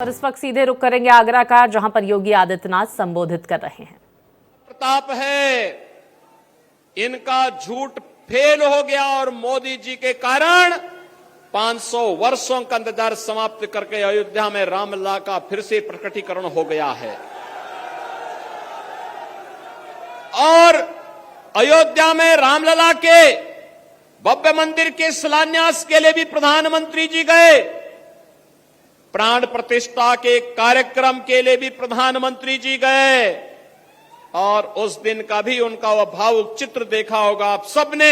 और इस वक्त सीधे रुख करेंगे आगरा का, जहां पर योगी आदित्यनाथ संबोधित कर रहे हैं। प्रताप है, इनका झूठ फेल हो गया और मोदी जी के कारण 500 वर्षों का इंतजार समाप्त करके अयोध्या में रामलला का फिर से प्रकटीकरण हो गया है। और अयोध्या में रामलला के भव्य मंदिर के शिलान्यास के लिए भी प्रधानमंत्री जी गए, प्राण प्रतिष्ठा के कार्यक्रम के लिए भी प्रधानमंत्री जी गए, और उस दिन का भी उनका वह भावुक चित्र देखा होगा आप सबने,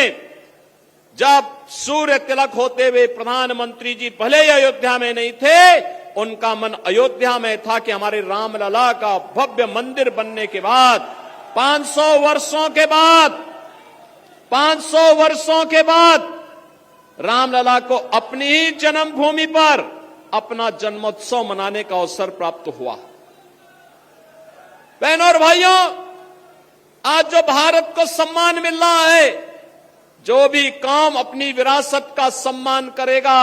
जब सूर्य तिलक होते हुए प्रधानमंत्री जी भले ही अयोध्या में नहीं थे, उनका मन अयोध्या में था कि हमारे रामलला का भव्य मंदिर बनने के बाद 500 वर्षों के बाद रामलला को अपनी ही जन्मभूमि पर अपना जन्मोत्सव मनाने का अवसर प्राप्त हुआ। बहनों और भाइयों, आज जो भारत को सम्मान मिल रहा है, जो भी काम अपनी विरासत का सम्मान करेगा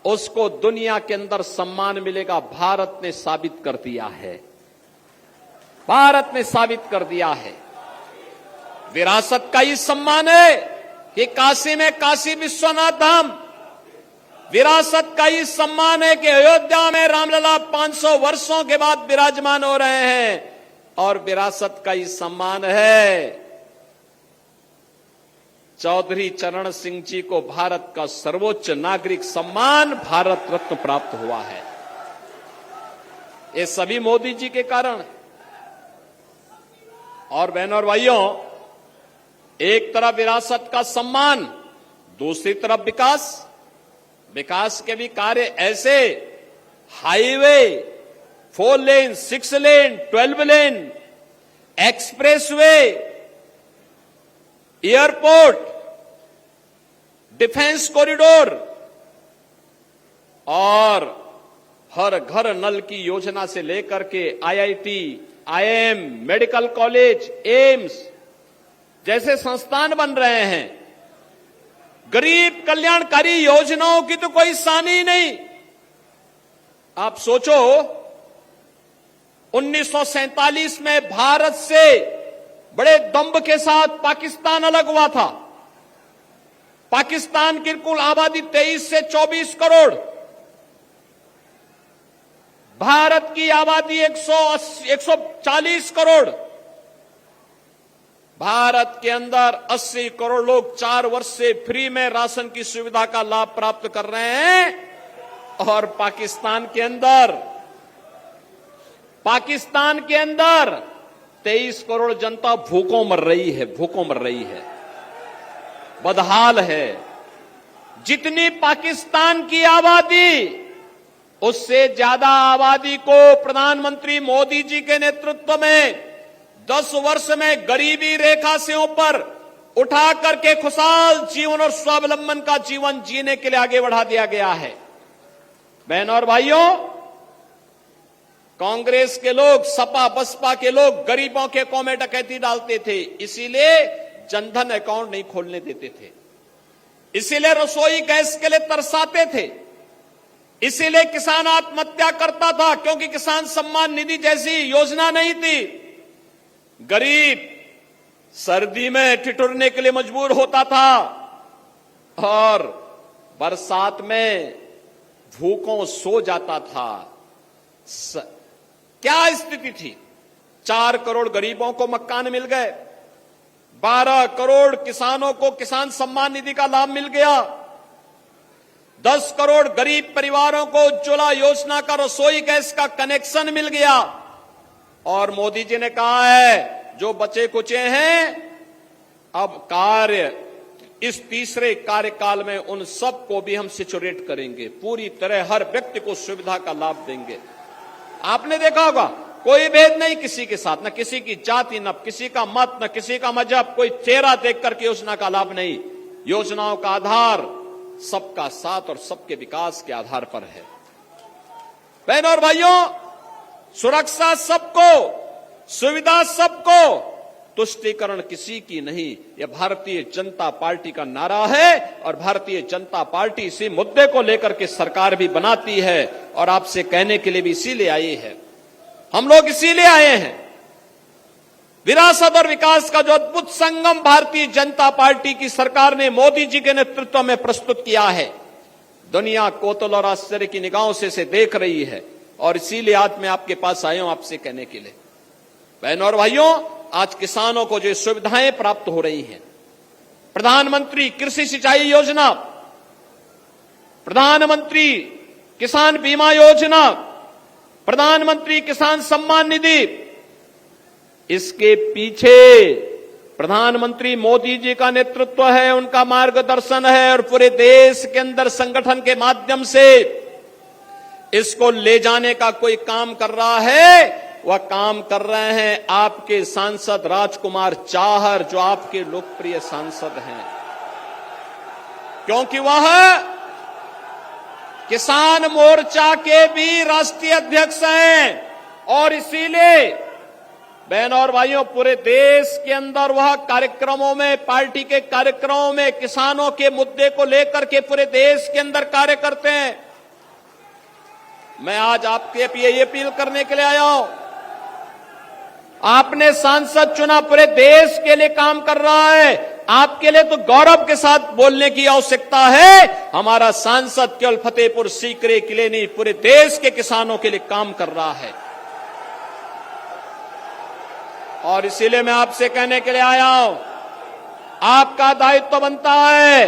उसको दुनिया के अंदर सम्मान मिलेगा। भारत ने साबित कर दिया है, भारत ने साबित कर दिया है। विरासत का ही सम्मान है कि काशी में काशी विश्वनाथ धाम, विरासत का ही सम्मान है कि अयोध्या में रामलला 500 वर्षों के बाद विराजमान हो रहे हैं, और विरासत का ही सम्मान है चौधरी चरण सिंह जी को भारत का सर्वोच्च नागरिक सम्मान भारत रत्न प्राप्त हुआ है। ये सभी मोदी जी के कारण। और बहनों और भाइयों, एक तरफ विरासत का सम्मान, दूसरी तरफ विकास के भी कार्य ऐसे, हाईवे 4 लेन, 6 लेन, 12 लेन, एक्सप्रेसवे, एयरपोर्ट, डिफेंस कॉरिडोर, और हर घर नल की योजना से लेकर के IIT, IIM, medical college, AIIMS जैसे संस्थान बन रहे हैं। गरीब कल्याणकारी योजनाओं की तो कोई सानी नहीं। आप सोचो, 1947 में भारत से बड़े दंभ के साथ पाकिस्तान अलग हुआ था। पाकिस्तान की कुल आबादी 23 से 24 करोड़, भारत की आबादी 140 करोड़। भारत के अंदर 80 करोड़ लोग 4 वर्ष से फ्री में राशन की सुविधा का लाभ प्राप्त कर रहे हैं, और पाकिस्तान के अंदर 23 करोड़ जनता भूखों मर रही है, बदहाल है। जितनी पाकिस्तान की आबादी, उससे ज्यादा आबादी को प्रधानमंत्री मोदी जी के नेतृत्व में 10 वर्ष में गरीबी रेखा से ऊपर उठा करके खुशहाल जीवन और स्वावलंबन का जीवन जीने के लिए आगे बढ़ा दिया गया है। बहनों और भाइयों, कांग्रेस के लोग, सपा बसपा के लोग गरीबों के अकाउंट में डकैती डालते थे, इसीलिए जनधन अकाउंट नहीं खोलने देते थे, इसीलिए रसोई गैस के लिए तरसाते थे, इसीलिए किसान आत्महत्या करता था, क्योंकि किसान सम्मान निधि जैसी योजना नहीं थी। गरीब सर्दी में ठिठुरने के लिए मजबूर होता था, और बरसात में भूखों सो जाता था। क्या स्थिति थी? 4 करोड़ गरीबों को मकान मिल गए, 12 करोड़ किसानों को किसान सम्मान निधि का लाभ मिल गया, 10 करोड़ गरीब परिवारों को उज्ज्वला योजना का रसोई गैस का कनेक्शन मिल गया। और मोदी जी ने कहा है, जो बचे कुचे हैं, अब कार्य इस तीसरे कार्यकाल में उन सबको भी हम सिचुरेट करेंगे, पूरी तरह हर व्यक्ति को सुविधा का लाभ देंगे। आपने देखा होगा, कोई भेद नहीं किसी के साथ, न किसी की जाति, न किसी का मत, न किसी का मजहब, कोई चेहरा देख करके योजना का लाभ नहीं। योजनाओं का आधार सबका साथ और सबके विकास के आधार पर है। बहनों और भाइयों, सुरक्षा सबको, सुविधा सबको, तुष्टीकरण किसी की नहीं, यह भारतीय जनता पार्टी का नारा है और भारतीय जनता पार्टी इसी मुद्दे को लेकर के सरकार भी बनाती है और आपसे कहने के लिए भी इसीलिए आई है। हम लोग इसीलिए आए हैं, विरासत और विकास का जो अद्भुत संगम भारतीय जनता पार्टी की सरकार ने मोदी जी के नेतृत्व में प्रस्तुत किया है। दुनिया कौतूहल और आश्चर्य की निगाहों से इसे देख रही है और इसीलिए आज मैं आपके पास आया हूं आपसे कहने के लिए। बहनों और भाइयों, आज किसानों को जो सुविधाएं प्राप्त हो रही हैं, प्रधानमंत्री कृषि सिंचाई योजना, प्रधानमंत्री किसान बीमा योजना, प्रधानमंत्री किसान सम्मान निधि, इसके पीछे प्रधानमंत्री मोदी जी का नेतृत्व है, उनका मार्गदर्शन है और पूरे देश के अंदर संगठन के माध्यम से इसको ले जाने का कोई काम कर रहा है। वह काम कर रहे हैं आपके सांसद राजकुमार चाहर, जो आपके लोकप्रिय सांसद हैं, क्योंकि वह किसान मोर्चा के भी राष्ट्रीय अध्यक्ष हैं और इसीलिए बहनों और भाइयों, पूरे देश के अंदर वह कार्यक्रमों में, पार्टी के कार्यक्रमों में किसानों के मुद्दे को लेकर के पूरे देश के अंदर कार्य करते हैं। मैं आज आपके ये अपील करने के लिए आया हूं, आपने सांसद चुना, पूरे देश के लिए काम कर रहा है, आपके लिए तो गौरव के साथ बोलने की आवश्यकता है। हमारा सांसद केवल फतेहपुर सीकरी के लिए नहीं, पूरे देश के किसानों के लिए काम कर रहा है और इसीलिए मैं आपसे कहने के लिए आया हूं, आपका दायित्व बनता है,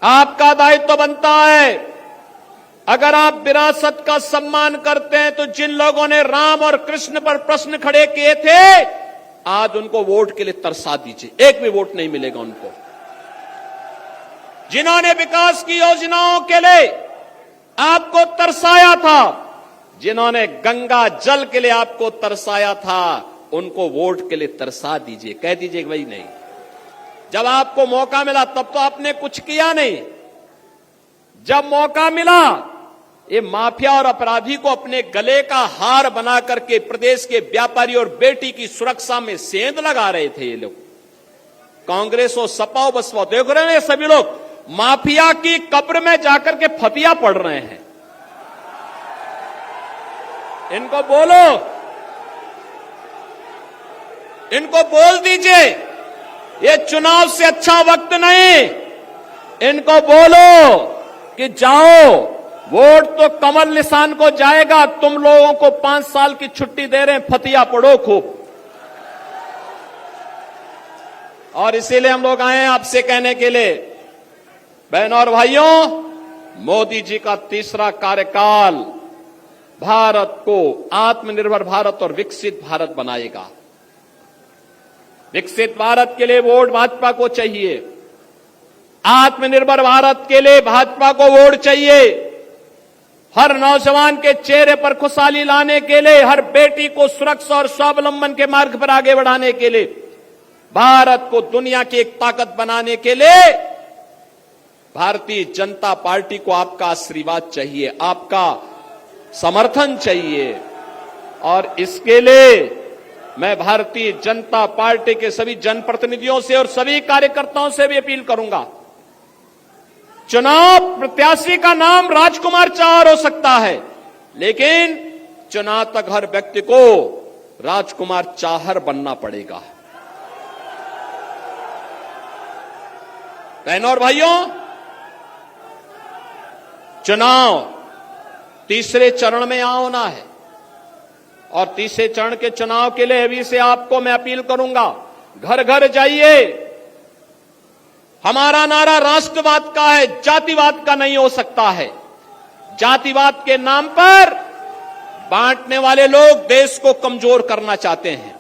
आपका दायित्व बनता है। अगर आप विरासत का सम्मान करते हैं तो जिन लोगों ने राम और कृष्ण पर प्रश्न खड़े किए थे, आज उनको वोट के लिए तरसा दीजिए, एक भी वोट नहीं मिलेगा उनको। जिन्होंने विकास की योजनाओं के लिए आपको तरसाया था, जिन्होंने गंगा जल के लिए आपको तरसाया था, उनको वोट के लिए तरसा दीजिए, कह दीजिए कि भाई नहीं। जब आपको मौका मिला तब तो आपने कुछ किया नहीं, जब मौका मिला ये माफिया और अपराधी को अपने गले का हार बना करके प्रदेश के व्यापारी और बेटी की सुरक्षा में सेंध लगा रहे थे ये लोग, कांग्रेस और सपा और बसपा। देख रहे हैं सभी लोग माफिया की कब्र में जाकर के फतिया पड़ रहे हैं। इनको बोलो, इनको बोल दीजिए ये चुनाव से अच्छा वक्त नहीं। इनको बोलो कि जाओ, वोट तो कमल निशान को जाएगा, तुम लोगों को 5 साल की छुट्टी दे रहे हैं, फतिया पड़ो खूब। और इसीलिए हम लोग आए हैं आपसे कहने के लिए, बहनों और भाइयों, मोदी जी का तीसरा कार्यकाल भारत को आत्मनिर्भर भारत और विकसित भारत बनाएगा। विकसित भारत के लिए वोट भाजपा को चाहिए, आत्मनिर्भर भारत के लिए भाजपा को वोट चाहिए। हर नौजवान के चेहरे पर खुशहाली लाने के लिए, हर बेटी को सुरक्षा और स्वावलंबन के मार्ग पर आगे बढ़ाने के लिए, भारत को दुनिया की एक ताकत बनाने के लिए भारतीय जनता पार्टी को आपका आशीर्वाद चाहिए, आपका समर्थन चाहिए। और इसके लिए मैं भारतीय जनता पार्टी के सभी जनप्रतिनिधियों से और सभी कार्यकर्ताओं से भी अपील करूंगा, चुनाव प्रत्याशी का नाम राजकुमार चाहर हो सकता है, लेकिन चुनाव तक हर व्यक्ति को राजकुमार चाहर बनना पड़ेगा। बहनों और भाइयों, चुनाव तीसरे चरण में यहां होना है और तीसरे चरण के चुनाव के लिए अभी से आपको मैं अपील करूंगा, घर घर जाइए। हमारा नारा राष्ट्रवाद का है, जातिवाद का नहीं हो सकता है। जातिवाद के नाम पर बांटने वाले लोग देश को कमजोर करना चाहते हैं।